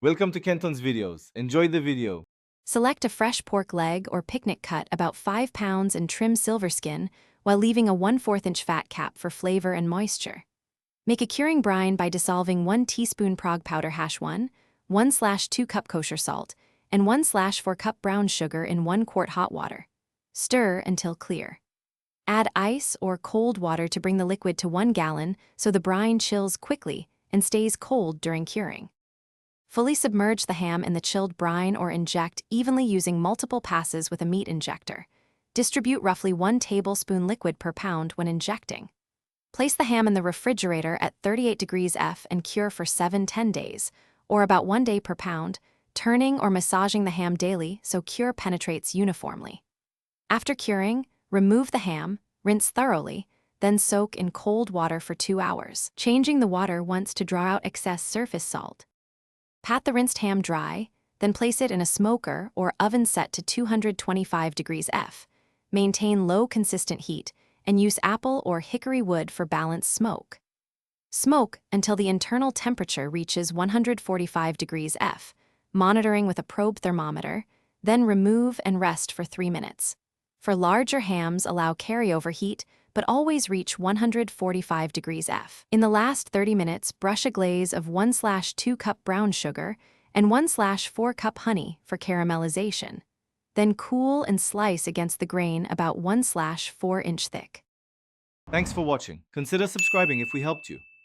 Welcome to Kenton's videos. Enjoy the video. Select a fresh pork leg or picnic cut about 5 pounds and trim silver skin while leaving a 1/4 inch fat cap for flavor and moisture. Make a curing brine by dissolving 1 teaspoon Prague powder hash 1/2 cup kosher salt, and 1/4 cup brown sugar in 1 quart hot water. Stir until clear. Add ice or cold water to bring the liquid to 1 gallon so the brine chills quickly and stays cold during curing. Fully submerge the ham in the chilled brine or inject evenly using multiple passes with a meat injector. Distribute roughly 1 tablespoon liquid per pound when injecting. Place the ham in the refrigerator at 38 degrees F and cure for 7–10 days, or about 1 day per pound, turning or massaging the ham daily so cure penetrates uniformly. After curing, remove the ham, rinse thoroughly, then soak in cold water for 2 hours, changing the water once to draw out excess surface salt. Pat the rinsed ham dry, then place it in a smoker or oven set to 225 degrees F. Maintain low consistent heat and use apple or hickory wood for balanced smoke. Smoke until the internal temperature reaches 145 degrees F, monitoring with a probe thermometer, then remove and rest for 3 minutes. For larger hams, allow carryover heat, but always reach 145 degrees F. In the last 30 minutes, brush a glaze of 1/2 cup brown sugar and 1/4 cup honey for caramelization. Then cool and slice against the grain about 1/4 inch thick. Thanks for watching. Consider subscribing if we helped you.